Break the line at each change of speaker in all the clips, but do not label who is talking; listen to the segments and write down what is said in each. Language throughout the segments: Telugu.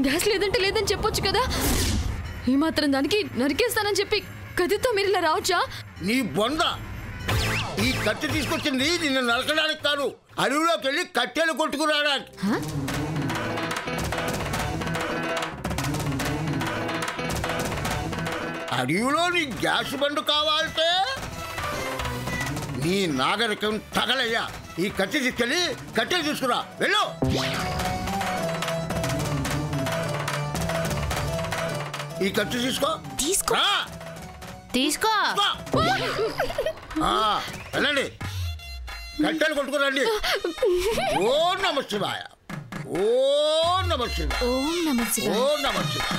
గ్యాస్ లేదంటే లేదని చెప్పొచ్చు కదా. ఈ మాత్రం దానికి నరికేస్తానని చెప్పి కత్తితో మీరు ఇలా రావచ్చా?
నీ బొంద! ఈ కత్తి తీసుకొచ్చింది నిన్ను నరకడానికి కాదు, అడవిలోకి వెళ్ళి కట్టెలు కొట్టుకురావడానికి. అడవిలో నీ గ్యాస్ బండు కావాలంటే నీ నాగరికం తగలయ్యా. ఈ కత్తి తీసుకెళ్ళి కట్టెలు తీసుకురా, వెళ్ళు. ఈ కత్తి తీసుకో.
తీసుకో
వెళ్ళండి, కట్టెలు కొట్టుకురండి. ఓం నమః శివాయ, ఓం నమః శివాయ,
ఓం నమః శివాయ,
ఓం నమః శివాయ.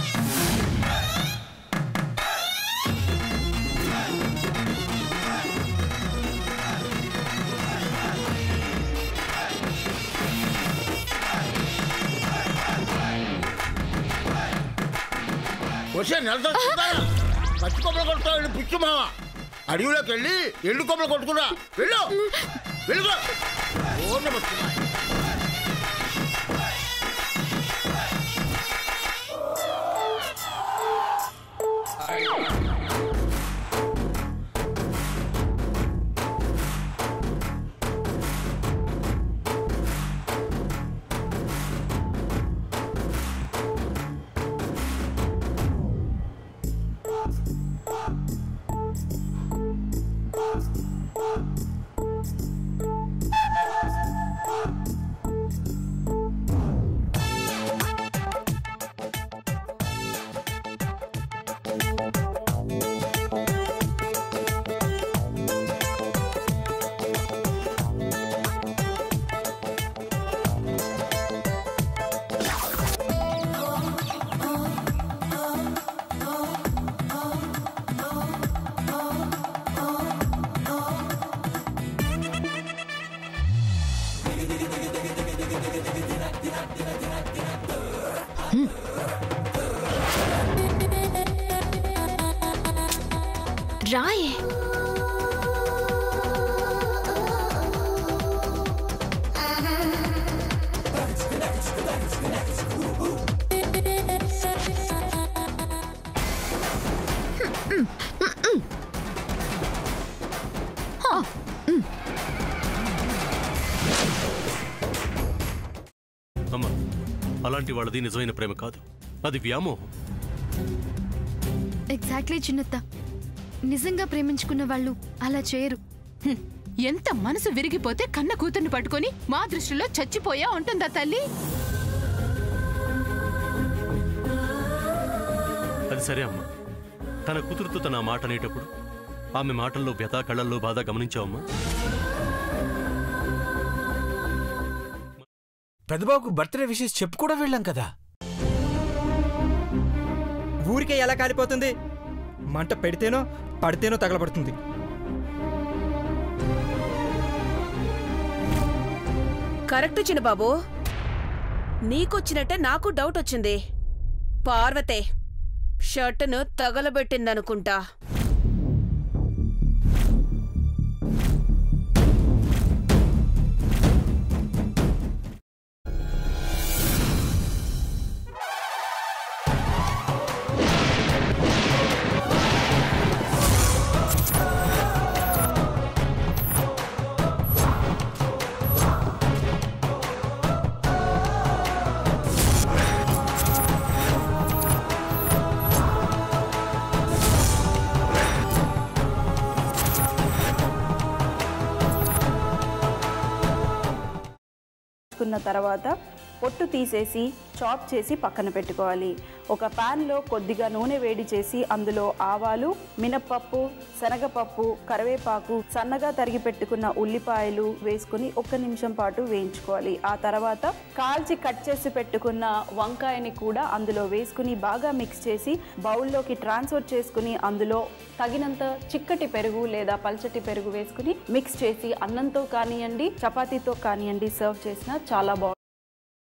వచ్చే నెలతో పచ్చి కొమ్మలు కొట్టుకో, వెళ్ళి పిచ్చు మామ. అడవిలోకి వెళ్ళి ఎండు కొమ్మలు కొట్టుకురా, వెళ్ళు, వెళ్ళుకో. ఓం నమః శివాయ.
రాయే
అమ్మా, అలాంటి వాళ్ళది నిజమైన ప్రేమ కాదు, అది వ్యామోహం.
ఎగ్జాక్ట్లీ చిన్నత్త, నిజంగా ప్రేమించుకున్న వాళ్ళు అలా చేయరు.
ఎంత మనసు విరిగిపోతే కన్న కూతుర్ని పట్టుకొని మా దృష్టిలో చచ్చిపోయా ఉంటుందా తల్లి?
అది సరే అమ్మా, తన కూతురుతో తన మాట అనేటప్పుడు ఆమె మాటల్లో వ్యథ, కళ్ళల్లో బాధ గమనించావమ్మా?
పెద్దబాబుకు బర్త్డే విషెస్ చెప్పు కూడా వెళ్ళాం కదా.
ఊరికే ఎలా కాలిపోతుంది? మంట పెడితేనో పడితేనో తగలబడుతుంది.
కరెక్ట్ చిన్నబాబు, నీకొచ్చినట్టే నాకు డౌట్ వచ్చింది. పార్వతే షర్టును తగలబెట్టిందనుకుంటా.
తర్వాత పొట్టు తీసేసి చాప్ చేసి పక్కన పెట్టుకోవాలి. ఒక ప్యాన్లో కొద్దిగా నూనె వేడి చేసి అందులో ఆవాలు, మినప్పప్పు, శనగపప్పు, కరివేపాకు, సన్నగా తరిగి పెట్టుకున్న ఉల్లిపాయలు వేసుకుని 1 నిమిషం పాటు వేయించుకోవాలి. ఆ తర్వాత కాల్చి కట్ చేసి పెట్టుకున్న వంకాయని కూడా అందులో వేసుకుని బాగా మిక్స్ చేసి బౌల్లోకి ట్రాన్స్ఫర్ చేసుకుని అందులో తగినంత చిక్కటి పెరుగు లేదా పల్చటి పెరుగు వేసుకుని మిక్స్ చేసి అన్నంతో కానివ్వండి, చపాతీతో కానివ్వండి సర్వ్ చేసినా చాలా బాగుంటుంది.